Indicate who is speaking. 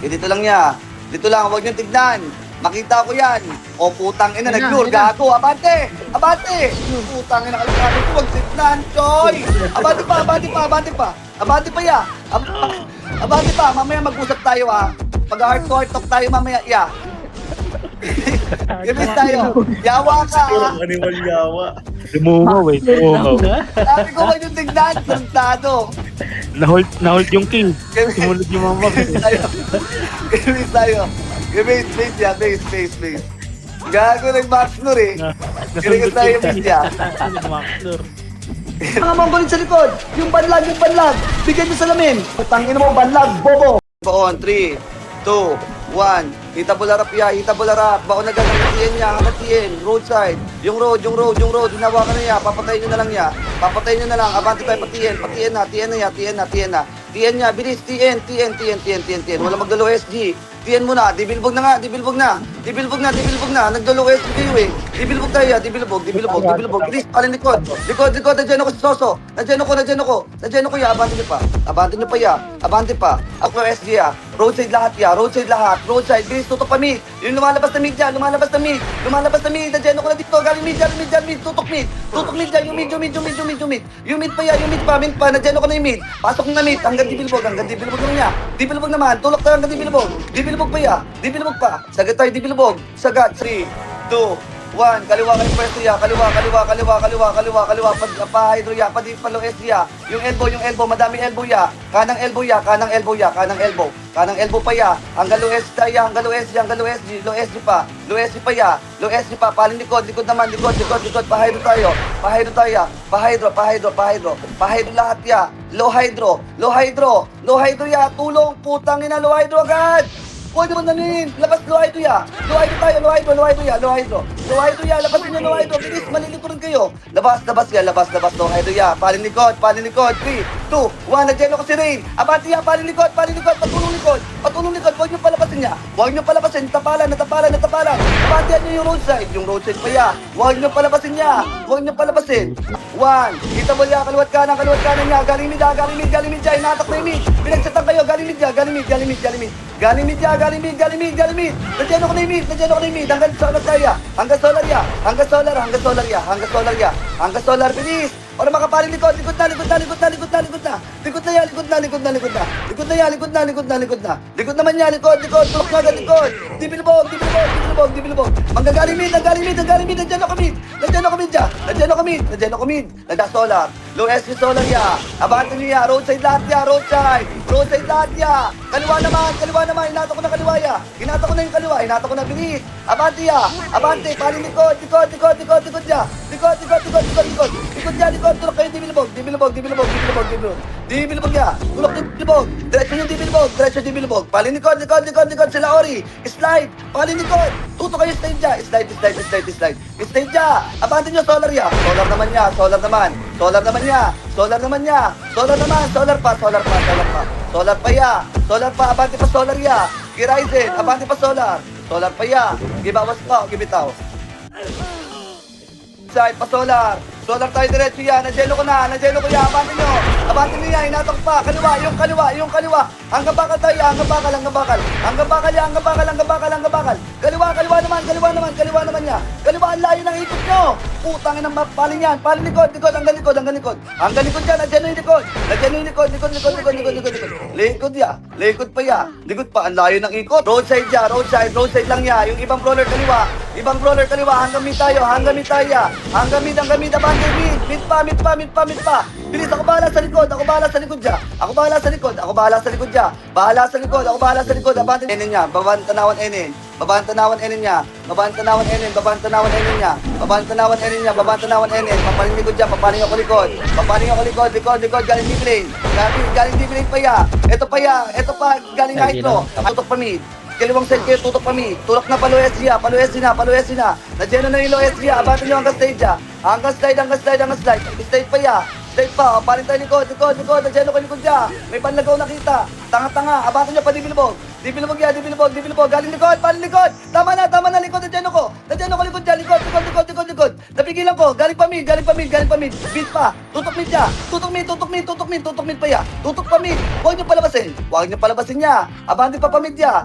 Speaker 1: Dito lang niya. Dito lang, huwag niyong tignan. Makita ko yan. O putang ina,
Speaker 2: Ayun na,
Speaker 1: nag-lure.
Speaker 2: ayun na.
Speaker 1: Gago, abante! Abante! Putang ina, kalikabi ko, huwag tignan, Choy! Abante pa, abante pa, abante pa. Abante pa ya. Abante pa, mamaya mag-usap tayo ha. Mag-heart to heart talk tayo mamaya, ya. Gibis tayo. Yawa ka ha.
Speaker 3: Animal yawa.
Speaker 4: Lumungaw eh, lumungaw.
Speaker 1: Sabi ko, huwag niyong tignan. Santado.
Speaker 4: Nahold yung king. Sumunod yung mga mag.
Speaker 1: Gibis tayo. Gibis tayo. Gibis, base ya, base. Gago nag-maxlur eh. Gibis tayo yung base ya.
Speaker 4: Maxlor.
Speaker 1: Mga mongolin sa likod. Yung banlag. Bigyan niyo salamin. Putangin mo, banlag, bobo. On, 3, 2, 1. Hita bularap ya, hita bularap. Bako na gagawin niya, hanggatiin. Roadside. Yung road. Hinawakan na niya. Papatayin niyo na lang niya. Papatayin niyo na lang. Abante tayo, patiyin na. Tiyan niya, bilis. Tiyan. Wala magdalo SG. Tiyan mo na, dibilbog na. Nagdalo SG kayo eh. Dibilbog tayo, dibilbog. Bilis, palin likod. Likod, nandiyan ako si Soso. Nandiyan ako ya, abante niyo pa ya. Abante pa. Ako SG ya. Roadside lahat ya, roadside. Bilis, tutok pa mid. Yung lumalabas na mid. Nandiyan ako na dito, galing mid. Tutok mid dyan, yung mid. Yung mid pa. Nandiyan ako na yung mid. Pasok na mid, hanggang dibilbog lang niya. Dibilbog naman, tulak tayo hanggang dibilbog. Dibilbog pa. Sagat tayo, dibilbog. Sagat, 3, 2, 1. Kaliwa kayo pwesto ya. Kaliwa. Pa-hydro ya. Pa-low S ya. Yung elbow. Madami elbow ya. Kanang elbow pa ya. Hanggang low S tayo. Low SG pa. Low SG pa. Palin likod naman. Likod. Pa-hydro tayo. Pa-hydro lahat ya. Low hydro ya. Tulong. Putang ina. Low hydro agad. Pwede mo nanin. Labas low hydro ya. Low hydro. Labasin niyo low hydro. Bilis, malilikurin kayo. Labas ya. Low hydro ya. Palin likod. 3, 2, 1. Nandiyan ako si Rain. Abante ya. Palin likod. Patulong likod. Huwag niyo palabasin. Tapalan. Abantehan niyo yung roadside pa ya. Huwag niyo palabasin. 1. Kita mo ya. Kaliwat kanan niya. Galing mid ya. Inatak na yung mid. Pinagsatan kayo. Galing mid. Nandiyan ako na yung mid. Hanggang solar tayo. Hanggang solar. Bilis. Para makapaling likod na. Likod naman niya. Tulok na agad likod. Dibilbog. Manggagaling mid. Nandiyan ako mid. Nagda-solar. Low SG solar ya. Abante niya. Roadside lahat ya. Kaliwa naman. Hinato ko na kaliwa ya. Hinato ko na. Bilis. Abante ya. Paling likod ya. Tulok kayo dibilbog ya. Tulok dibilbog. Diretso yung dibilbog. Paling likod sila Ori. Slide. Paling likod. Tuto kayo slide ya. Slide ya. Abante nyo solar ya. Solar naman ya. Solar pa. Abante pa solar ya. Kiraizen. Abante pa solar. Solar pa ya. Gibawas pa. Gibitaw. Side pa solar tayo diretso yan. Nandiyan ko ya. Abante nyo yan. Hinatok pa. Kaliwa. Hanggang bakal tayo. Hanggang bakal. Kaliwa naman ya. Kaliwa ang layo ng ikot nyo. Putang ina palin yan. Palin likod. Hanggang likod yan. Nandiyan yung likod. Likod ya. Likod pa. Ang layo ng ikot. Roadside lang ya. Yung ibang brawler kaliwa. Hanggang mid tayo. Hanggang mid. Abante mid pa. Bilis, ako bahala sa likod dyan. Abante enen niya. Babaan tanawan enen niya. Papaling likod dyan. Papaling ako likod. Galing D-Blade pa ya. Ito pa. Galing hydro. Tutok pa mid. Kaliwang side kayo, tutok pa mid. Tulak na palo SG na. Nandiyan na yung low SG. Abante nyo hanggang stage ya. Hanggang slide. Slide pa ya. Safe pa, paling tayo likod, nandiyan ako likod niya. May panlagaw nakita. Tanga-tanga, abato niya pa, dibilbog. Dibilbog yan, dibilbog. Galing likod, paling likod. Tama na, likod, nandiyan ako. Nandiyan ako likod niya, likod. Napigilan ko, galing pa mid. Beat pa, tutok mid niya. Tutok mid pa ya. Tutok pa mid. Huwag niyo palabasin niya. Abante pa mid niya.